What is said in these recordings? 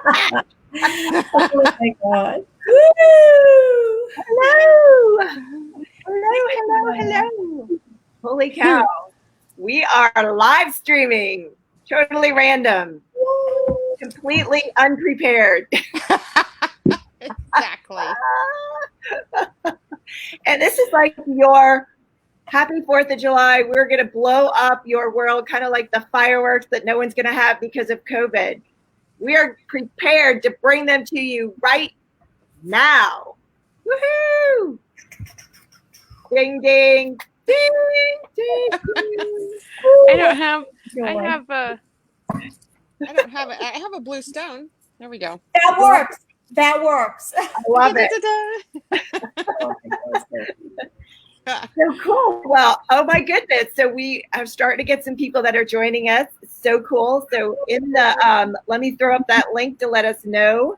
Oh my God. Woo! Hello. Hello. Holy cow. We are live streaming. Totally random. Completely unprepared. Exactly. And this is like your happy 4th of July. We're going to blow up your world, kind of like the fireworks that no one's going to have because of COVID. We are prepared to bring them to you right now. Woohoo! Ding, ding, ding, ding, ding. I have a blue stone. There we go. That works. I love it. So cool. Well, oh my goodness. So we are starting to get some people that are joining us. So cool. So in the, let me throw up that link to let us know.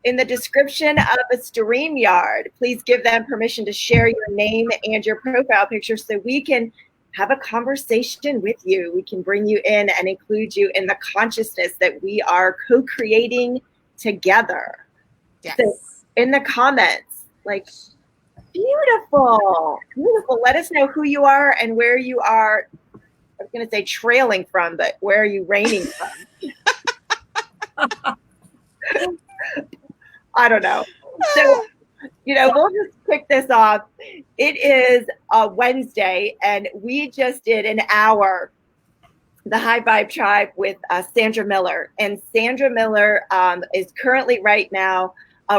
In the description of a StreamYard, please give them permission to share your name and your profile picture so we can have a conversation with you. We can bring you in and include you in the consciousness that we are co-creating together. Yes. So in the comments, like, beautiful. Let us know who you are and where you are. I was going to say trailing from, but where are you reigning from? I don't know. So, we'll just kick this off. It is a Wednesday, and we just did an hour, the High Vibe Tribe, with Sandra Miller. And Sandra Miller is currently right now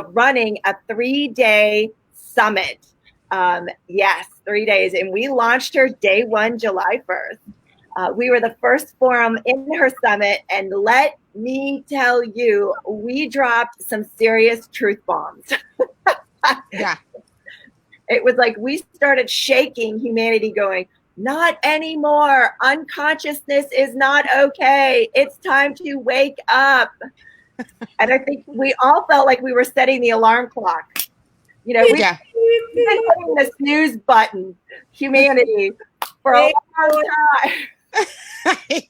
running a 3-day summit. Yes, 3 days. And we launched her day 1, July 1st. We were the first forum in her summit, and let me tell you, we dropped some serious truth bombs. Yeah. It was like we started shaking humanity, going, not anymore. Unconsciousness is not okay. It's time to wake up. And I think we all felt like we were setting the alarm clock. We've been hitting the snooze button, humanity, for a long time.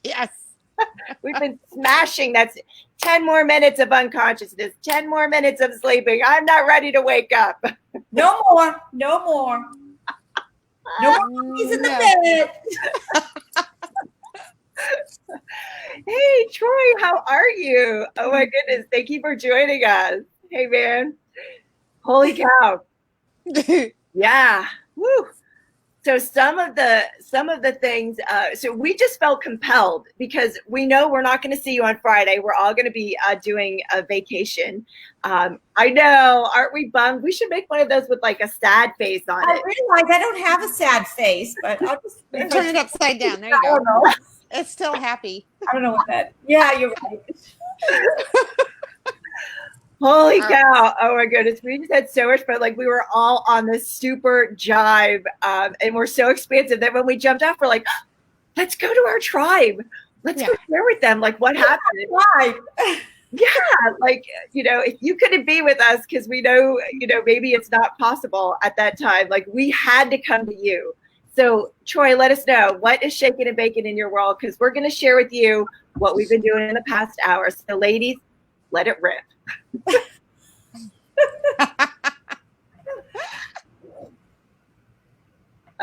Yes. We've been smashing. That's 10 more minutes of unconsciousness, 10 more minutes of sleeping. I'm not ready to wake up. No more. No more in the bed. Hey, Troy, how are you? Oh my goodness. Thank you for joining us. Hey, man. Holy cow. Yeah. Woo. So some of the things, so we just felt compelled because we know we're not going to see you on Friday. We're all going to be doing a vacation. I know, aren't we bummed? We should make one of those with like a sad face on it. I realize I don't have a sad face, but I'll just turn it upside down. There you go. It's still happy. I don't know what that. Yeah, you're right. Holy cow. Oh my goodness. We just had so much fun. Like we were all on this super jive and we're so expansive that when we jumped off, we're like, let's go to our tribe. Let's go share with them. Like what happened? Yeah. Like, if you couldn't be with us, because we know, maybe it's not possible at that time. Like we had to come to you. So Troy, let us know what is shaking and baking in your world, because we're going to share with you what we've been doing in the past hour. So ladies, let it rip.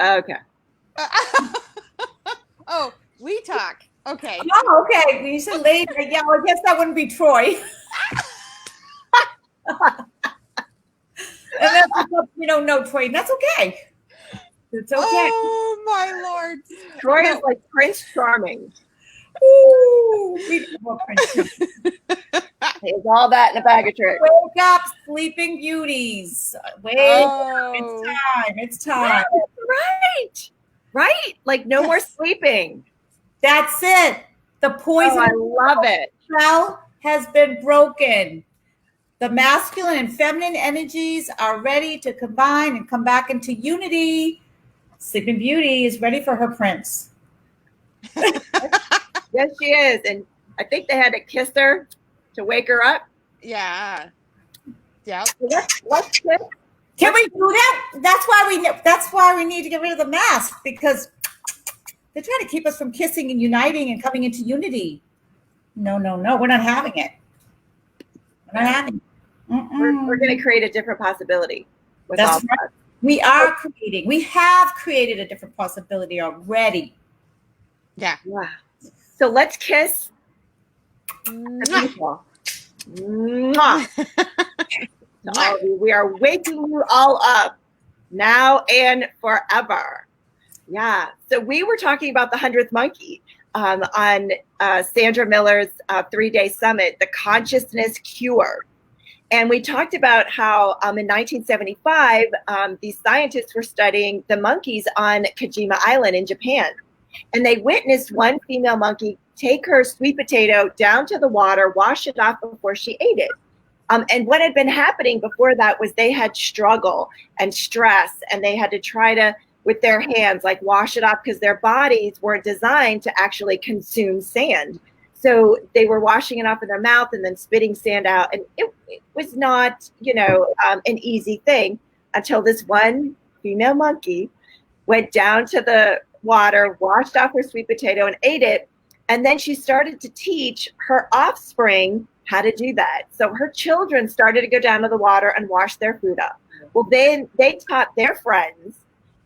Okay. Oh, we talk. Okay. Oh, okay. When you said later, yeah, well, I guess that wouldn't be Troy. And then, no, Troy, that's okay. It's okay. Oh, my Lord. Troy is like Prince Charming. Ooh, we love Prince Charming. It's all that in a bag of tricks. Wake up, sleeping beauties. Wake up. It's time. Right. Like no more sleeping. That's it. The poison. I love it. Spell has been broken. The masculine and feminine energies are ready to combine and come back into unity. Sleeping Beauty is ready for her prince. Yes, she is. And I think they had to kiss her to wake her up. Yeah. Yeah. Let's kiss. Can we do that? That's why we need to get rid of the mask, because they're trying to keep us from kissing and uniting and coming into unity. No, no, no. We're not having it. We're not having it. We're going to create a different possibility with That's all of right. us. We are creating. We have created a different possibility already. Yeah. Wow. So let's kiss the Mwah. people. Mwah. To all of you. We are waking you all up now and forever. Yeah. So we were talking about the 100th monkey on Sandra Miller's 3-day summit, The Consciousness Cure. And we talked about how in 1975, these scientists were studying the monkeys on Kajima Island in Japan. And they witnessed one female monkey take her sweet potato down to the water, wash it off before she ate it. And what had been happening before that was they had struggle and stress, and they had to try to, with their hands, like wash it off because their bodies weren't designed to actually consume sand. So they were washing it off in their mouth and then spitting sand out. And it was not, an easy thing until this one female monkey went down to the water, washed off her sweet potato and ate it. And then she started to teach her offspring how to do that. So her children started to go down to the water and wash their food up. Well, then they taught their friends,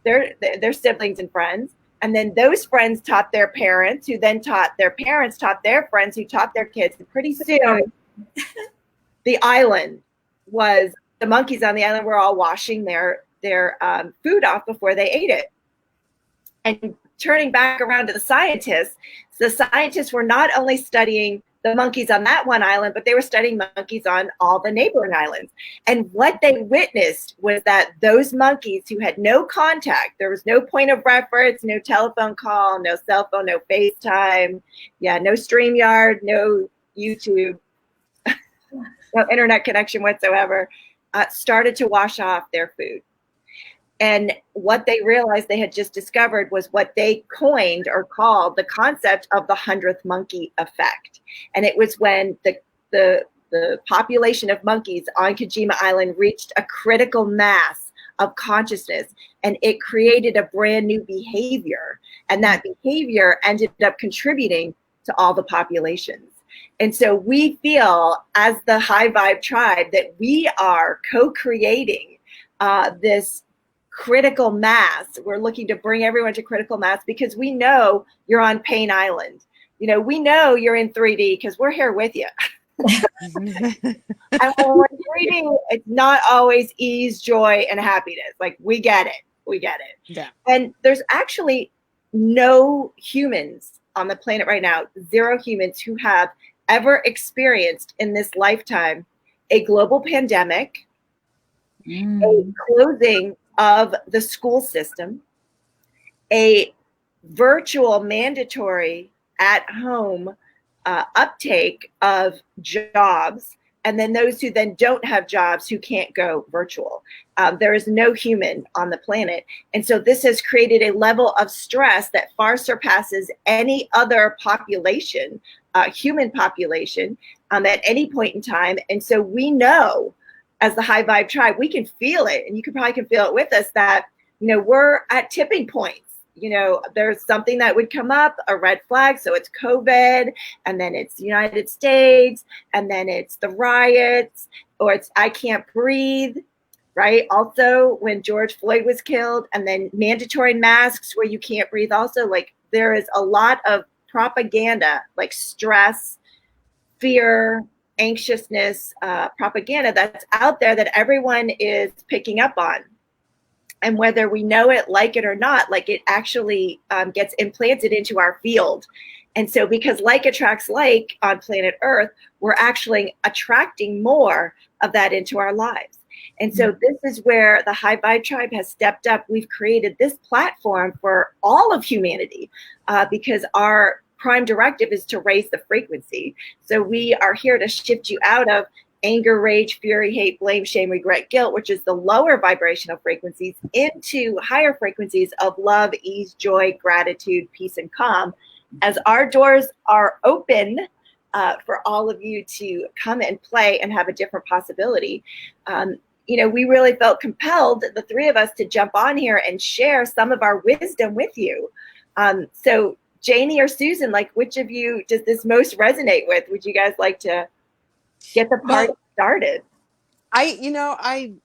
their siblings and friends, and then those friends taught their parents, who then taught their parents, taught their friends, who taught their kids. And pretty soon, the monkeys on the island were all washing their food off before they ate it. And turning back around to the scientists were not only studying the monkeys on that one island, but they were studying monkeys on all the neighboring islands. And what they witnessed was that those monkeys who had no contact, there was no point of reference, no telephone call, no cell phone, no FaceTime, no StreamYard, no YouTube, no internet connection whatsoever, started to wash off their food. And what they realized they had just discovered was what they coined or called the concept of the 100th monkey effect. And it was when the population of monkeys on Kajima Island reached a critical mass of consciousness, and it created a brand new behavior. And that behavior ended up contributing to all the populations. And so we feel, as the High Vibe tribe, that we are co-creating this critical mass. We're looking to bring everyone to critical mass because we know you're on Pain Island. We know you're in 3D because we're here with you. And when we're 3D, it's not always ease, joy, and happiness. Like, we get it. Yeah. And there's actually no humans on the planet right now, 0 humans who have ever experienced in this lifetime a global pandemic, a closing of the school system, a virtual mandatory at-home uptake of jobs, and then those who then don't have jobs who can't go virtual. There is no human on the planet. And so this has created a level of stress that far surpasses any other population, human population, at any point in time. And so we know, as the High Vibe tribe, we can feel it, and you probably can feel it with us, that we're at tipping points. There's something that would come up, a red flag. So it's COVID, and then it's the United States, and then it's the riots, or it's I can't breathe, right? Also, when George Floyd was killed, and then mandatory masks where you can't breathe. Also, like, there is a lot of propaganda, like stress, fear, anxiousness, propaganda that's out there that everyone is picking up on. And whether we know it, like it or not, like, it actually gets implanted into our field. And so because like attracts like on planet Earth, we're actually attracting more of that into our lives. And so this is where the High Vibe tribe has stepped up. We've created this platform for all of humanity because our prime directive is to raise the frequency. So we are here to shift you out of anger, rage, fury, hate, blame, shame, regret, guilt, which is the lower vibrational frequencies, into higher frequencies of love, ease, joy, gratitude, peace, and calm. As our doors are open for all of you to come and play and have a different possibility, we really felt compelled, the 3 of us, to jump on here and share some of our wisdom with you. So Janie or Susan, like which of you does this most resonate with? Would you guys like to get the party started? I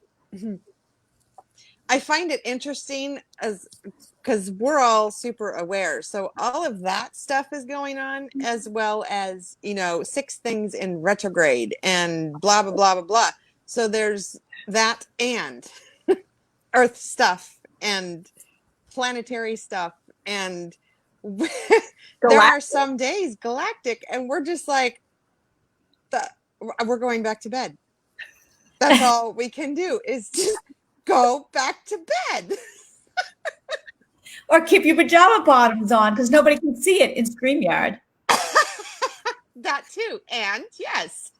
find it interesting because we're all super aware. So all of that stuff is going on, as well as, 6 things in retrograde and blah, blah, blah, blah, blah. So there's that and Earth stuff and planetary stuff. And there are some days galactic, and we're just like, we're going back to bed. That's all we can do is just go back to bed. Or keep your pajama bottoms on because nobody can see it in StreamYard. That too. And yes.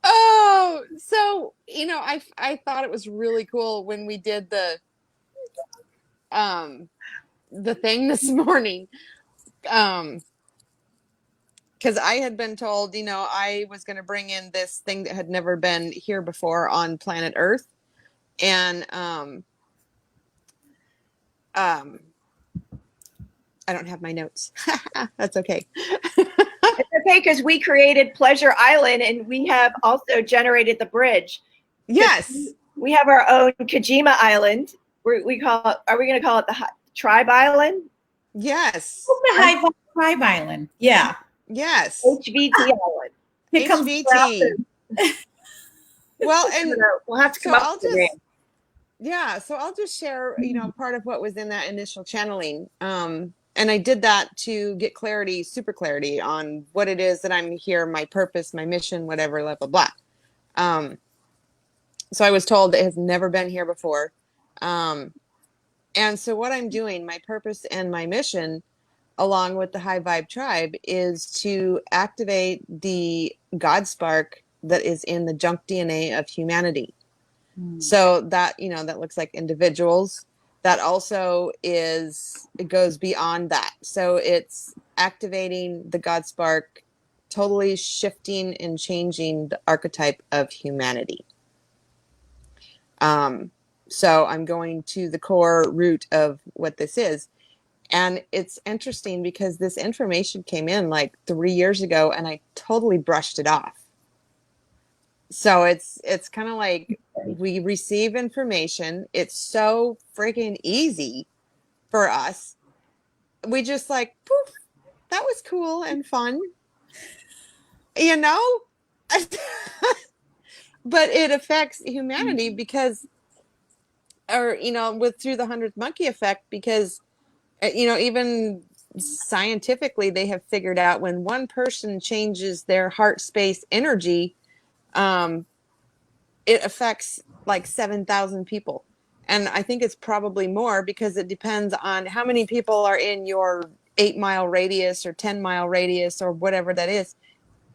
Oh, so, I thought it was really cool when we did the thing this morning. Because I had been told, I was going to bring in this thing that had never been here before on planet Earth. And I don't have my notes. That's okay. It's okay because we created Pleasure Island and we have also generated the bridge. Yes. We have our own Kojima Island. We call it, are we going to call it the Tribe Island? Yes. The High Vibe Tribe Island. Yeah. Yes. HVT Island. Here comes HVT. Well, and we'll have to come up with a name. Yeah, so I'll just share, part of what was in that initial channeling. And I did that to get clarity, super clarity on what it is that I'm here, my purpose, my mission, whatever, blah, blah, blah. So I was told it has never been here before. And so what I'm doing, my purpose and my mission, along with the High Vibe Tribe, is to activate the God spark that is in the junk DNA of humanity. So that, that looks like individuals. That also it goes beyond that. So it's activating the God spark, totally shifting and changing the archetype of humanity. So I'm going to the core root of what this is. And it's interesting because this information came in like 3 years ago and I totally brushed it off. So it's kind of like we receive information. It's so freaking easy for us. We just like, poof, that was cool and fun. But it affects humanity because, through the 100th monkey effect, because, even scientifically, they have figured out when one person changes their heart space energy, it affects like 7,000 people. And I think it's probably more because it depends on how many people are in your 8-mile radius or 10-mile radius or whatever that is.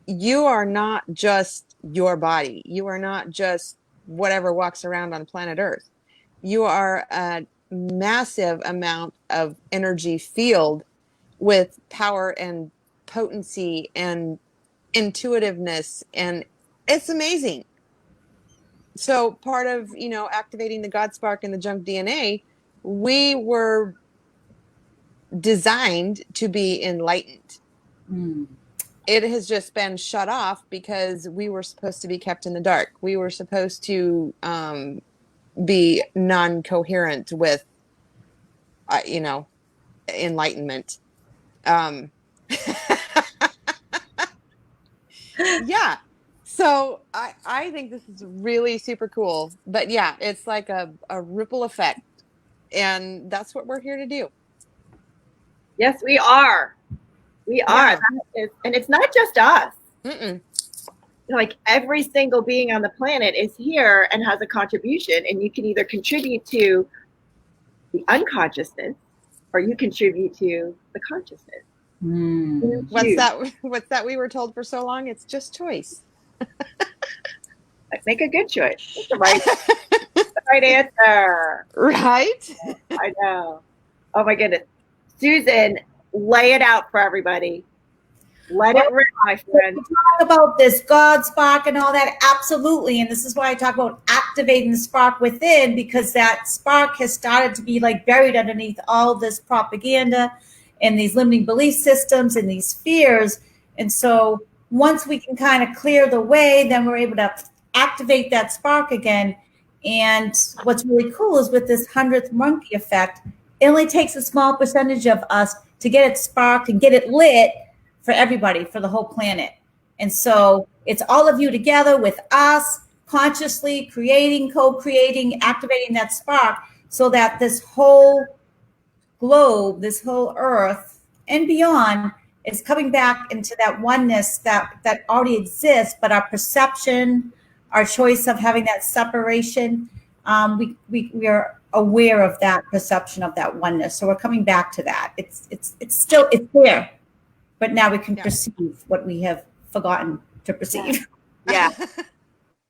You are not just your body. You are not just whatever walks around on planet Earth. You are a massive amount of energy field with power and potency and intuitiveness. And it's amazing. So part of, activating the God spark and the junk DNA, we were designed to be enlightened. It has just been shut off because we were supposed to be kept in the dark. We were supposed to be non-coherent with, enlightenment. Yeah. So I think this is really super cool. But yeah, it's like a ripple effect. And that's what we're here to do. Yes, we are. We are. Yeah. And it's not just us. Mm-mm. Like every single being on the planet is here and has a contribution. And you can either contribute to the unconsciousness or you contribute to the consciousness. What's that we were told for so long? It's just choice. Make a good choice. That's the right answer. Right? I know. Oh my goodness. Susan, lay it out for everybody. Let it rip, my friend. We talk about this God spark and all that, absolutely. And this is why I talk about activating the spark within, because that spark has started to be like buried underneath all this propaganda and these limiting belief systems and these fears. And so once we can kind of clear the way, then we're able to activate that spark again. And what's really cool is with this 100th monkey effect, it only takes a small percentage of us to get it sparked and get it lit for everybody, for the whole planet. And so it's all of you together with us, consciously creating, co-creating, activating that spark, so that this whole globe, this whole earth and beyond is coming back into that oneness that already exists, but our perception, our choice of having that separation, we are aware of that perception of that oneness. So we're coming back to that. It's still, it's there, but now we can perceive what we have forgotten to perceive. Yeah.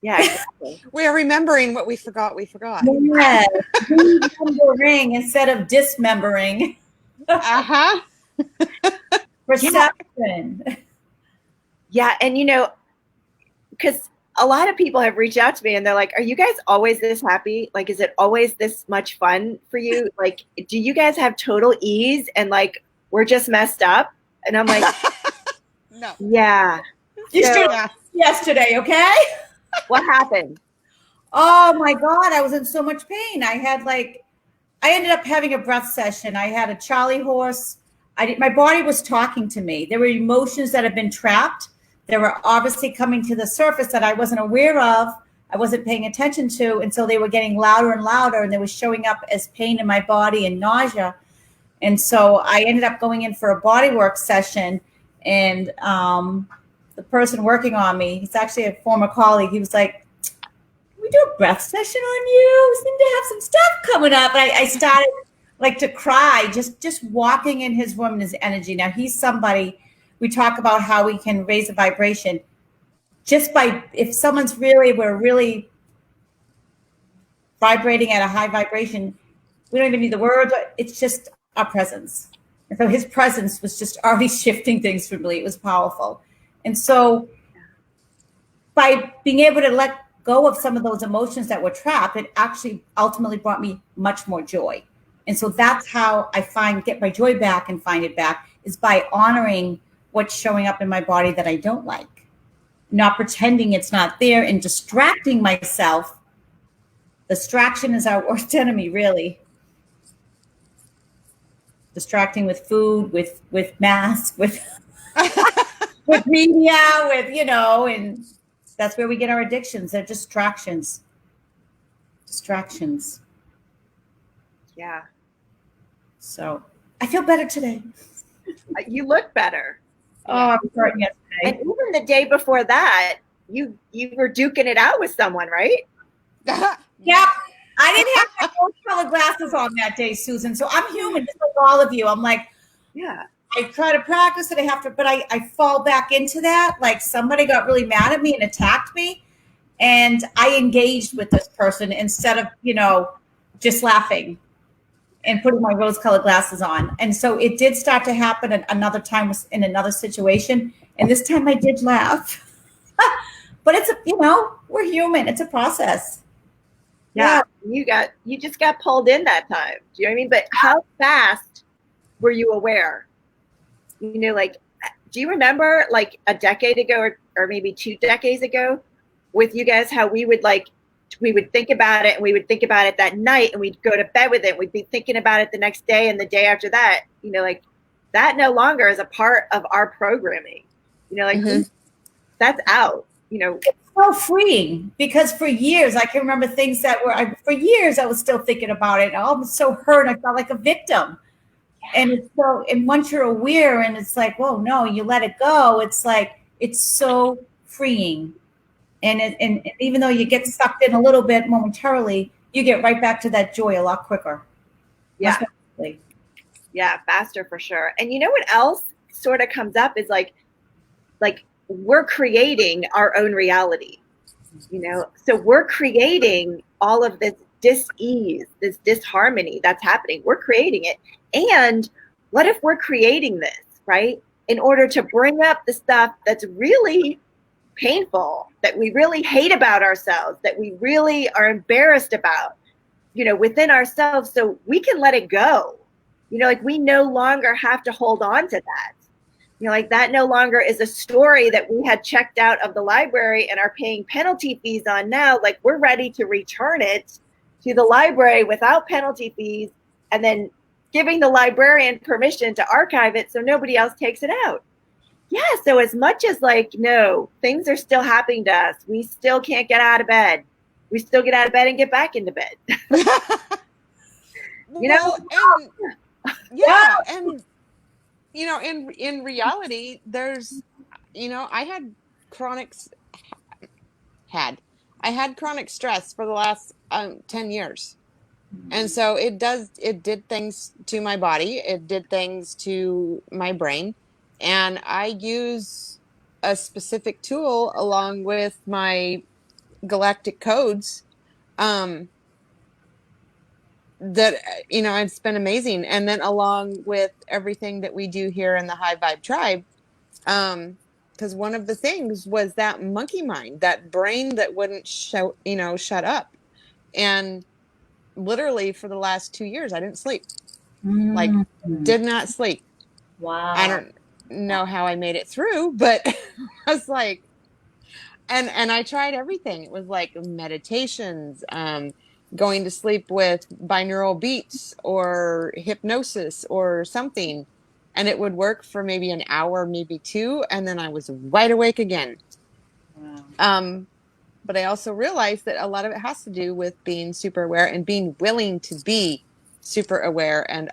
Yeah, exactly. We are remembering what we forgot. Yes, remembering instead of dismembering. Uh-huh. Perception. Yeah, and because a lot of people have reached out to me and they're like, are you guys always this happy? Like, is it always this much fun for you? Like, do you guys have total ease and like, we're just messed up? And I'm like, No. yeah. You So, stood yesterday, okay? what happened? Oh my God, I was in so much pain. I ended up having a breath session. I had a Charlie horse. My body was talking to me. There were emotions that had been trapped. They were obviously coming to the surface that I wasn't aware of. I wasn't paying attention to. And so they were getting louder and louder, and they were showing up as pain in my body and nausea. And so I ended up going in for a body work session. And the person working on me, he's actually a former colleague. He was like, "Can we do a breath session on you? We seem to have some stuff coming up." And I started like to cry, just walking in his room and his energy. Now he's somebody, we talk about how we can raise a vibration just by, if someone's we're really vibrating at a high vibration, we don't even need the words, but it's just our presence. And so his presence was just already shifting things for me. It was powerful. And so by being able to let go of some of those emotions that were trapped, it actually ultimately brought me much more joy. And so that's how I get my joy back and find it back, is by honoring what's showing up in my body that I don't like, not pretending it's not there and distracting myself. Distraction is our worst enemy, really. Distracting with food, with masks, with with media, and that's where we get our addictions. They're distractions. Yeah. So I feel better today. You look better. Oh, I'm starting yesterday. And even the day before that, you were duking it out with someone, right? Yep. I didn't have my rose-colored glasses on that day, Susan. So I'm human, just like all of you. I'm like, Yeah. I try to practice it. But I fall back into that. Like somebody got really mad at me and attacked me. And I engaged with this person instead of, just laughing and putting my rose-colored glasses on. And so it did start to happen another time in another situation. And this time I did laugh. But it's, we're human. It's a process. Yeah. You just got pulled in that time. Do you know what I mean? But how fast were you aware? Like, do you remember like a decade ago or maybe 2 decades ago with you guys, how we would think about it and we would think about it that night and we'd go to bed with it. We'd be thinking about it the next day and the day after that, like that no longer is a part of our programming, that's out, It's so freeing, because for years I can remember things that for years I was still thinking about it. I was so hurt. I felt like a victim. And and once you're aware and it's like, whoa, no, you let it go. It's like, it's so freeing. And even though you get sucked in a little bit momentarily, you get right back to that joy a lot quicker. Yeah. Yeah, faster for sure. And you know what else sort of comes up is like we're creating our own reality, so we're creating all of this dis-ease, this disharmony that's happening. We're creating it. And what if we're creating this, right? in order to bring up the stuff that's really painful, that we really hate about ourselves, that we really are embarrassed about, within ourselves, so we can let it go. Like we no longer have to hold on to that. Like that no longer is a story that we had checked out of the library and are paying penalty fees on now. Like we're ready to return it to the library without penalty fees, and then giving the librarian permission to archive it so nobody else takes it out. Yeah, so as much as no, things are still happening to us. We still can't get out of bed. We still get out of bed and get back into bed. Well, and yeah, and in reality, there's, I had chronic stress for the last 10 years. And so it did things to my body. It did things to my brain. And I use a specific tool along with my galactic codes, that, it's been amazing. And then along with everything that we do here in the High Vibe Tribe, because one of the things was that monkey mind, that brain that wouldn't shut up. And literally for the last 2 years, I didn't sleep. Like, did not sleep. Wow. I don't know how I made it through, but I was like, and I tried everything. It was like meditations, going to sleep with binaural beats or hypnosis or something. And it would work for maybe an hour, maybe two, and then I was wide awake again. Wow. But I also realized that a lot of it has to do with being super aware and being willing to be super aware, and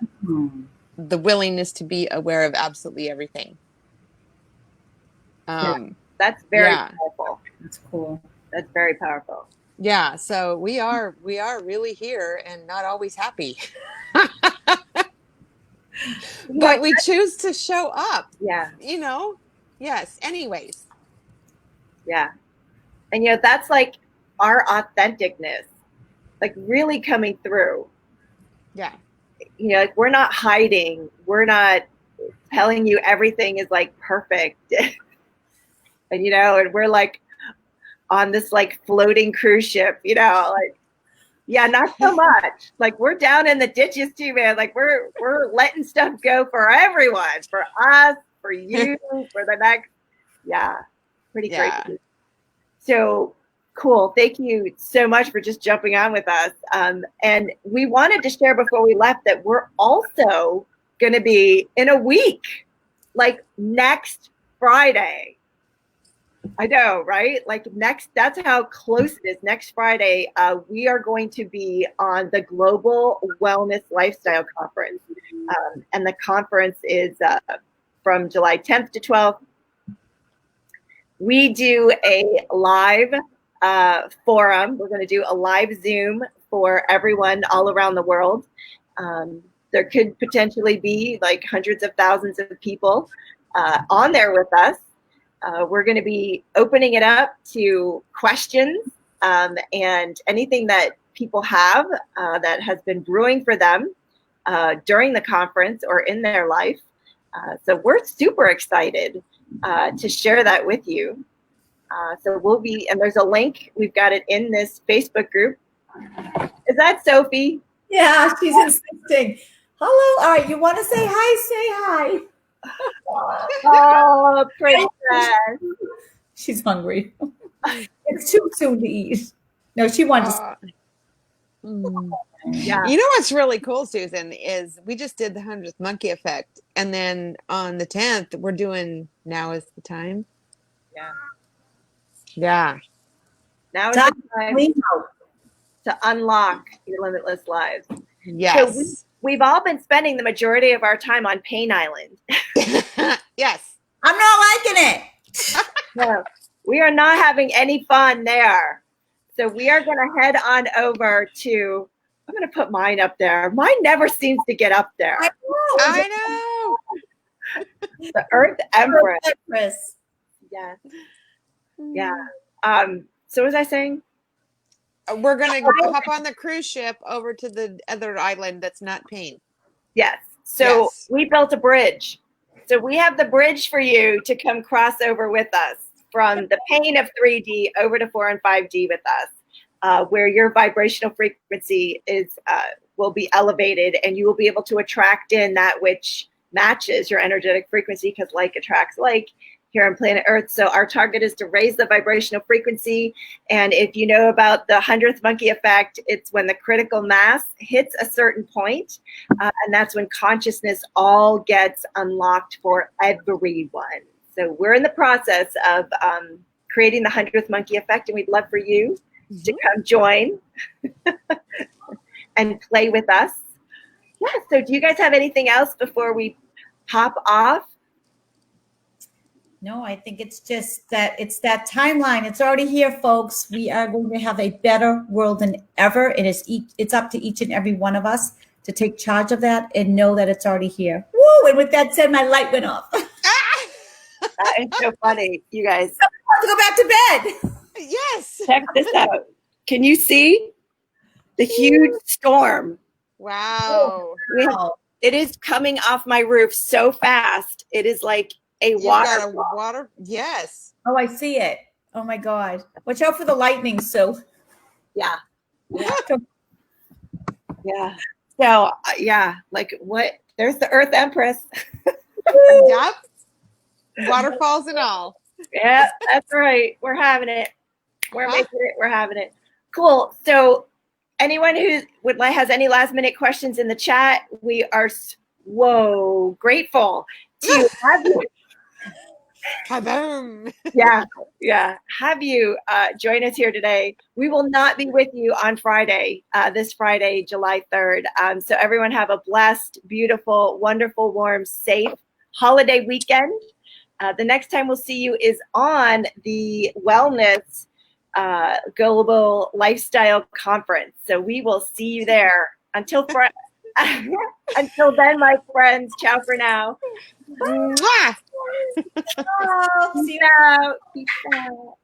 the willingness to be aware of absolutely everything. That's very powerful. That's cool. That's very powerful. Yeah, so we are really here and not always happy. But we choose to show up. Yeah. Yes. Anyways. Yeah. And that's like our authenticness, like really coming through. Yeah. Like we're not hiding. We're not telling you everything is like perfect. And and we're like on this like floating cruise ship, yeah, not so much. Like we're down in the ditches too, man. Like we're letting stuff go for everyone, for us, for you, for the next. Yeah, pretty crazy. So cool. Thank you so much for just jumping on with us. And we wanted to share before we left that we're also going to be in a week, like next Friday. I know, right? Like that's how close it is. Next Friday, we are going to be on the Global Wellness Lifestyle Conference. And the conference is from July 10th to 12th. We do a live forum. We're going to do a live Zoom for everyone all around the world. There could potentially be like hundreds of thousands of people on there with us. We're going to be opening it up to questions and anything that people have that has been brewing for them during the conference or in their life. So we're super excited to share that with you. So we'll be, and there's a link. We've got it in this Facebook group. Is that Sophie? Yeah, she's insisting. Hello. All right, you want to say hi? Say hi. Oh, princess. She's hungry. It's too soon to eat. No, she wanted to. Yeah. You know what's really cool, Susan, is we just did the 100th Monkey Effect. And then on the 10th, we're doing Now is the Time. Yeah. Yeah. Now is the time to unlock your limitless lives. Yes. So we've all been spending the majority of our time on Pain Island. Yes. I'm not liking it. No, we are not having any fun there. So we are going to head on over to, I'm going to put mine up there. Mine never seems to get up there. I know. The Earth Empress. Empress. Yeah. Yeah. So was I saying? We're going to hop on the cruise ship over to the other island that's not Pain. Yes. So we built a bridge. So we have the bridge for you to come cross over with us from the pain of 3D over to 4 and 5D with us, where your vibrational frequency will be elevated, and you will be able to attract in that which matches your energetic frequency, because like attracts like here on planet Earth. So our target is to raise the vibrational frequency. And if you know about the 100th monkey effect, it's when the critical mass hits a certain point, and that's when consciousness all gets unlocked for everyone. So we're in the process of creating the 100th monkey effect, and we'd love for you to come join and play with us. Yeah, so do you guys have anything else before we pop off? No, I think it's just that it's that timeline. It's already here, folks. We are going to have a better world than ever. It's up to each and every one of us to take charge of that and know that it's already here. Woo! And with that said, my light went off. That is so funny, you guys. I have to go back to bed. Yes. Check this out. Can you see the huge storm? Wow. It is coming off my roof so fast. It is like a You've got a waterfall. water. Yes. Oh, I see it. Oh my God. Watch out for the lightning, Sue. Yeah. Yeah. So, yeah, like what? There's the Earth Empress. Yep. Waterfalls and all. Yeah, that's right. We're having it. We're making it. We're having it. Cool. So, anyone who has any last minute questions in the chat, we are grateful to have you. Kaboom. Have you join us here today. We will not be with you on Friday, this Friday, July 3rd. So everyone have a blessed, beautiful, wonderful, warm, safe holiday weekend. The next time we'll see you is on the Wellness Global Lifestyle Conference. So we will see you there. Until then, my friends, ciao for now. Mwah. Oh, Peace out. Peace out.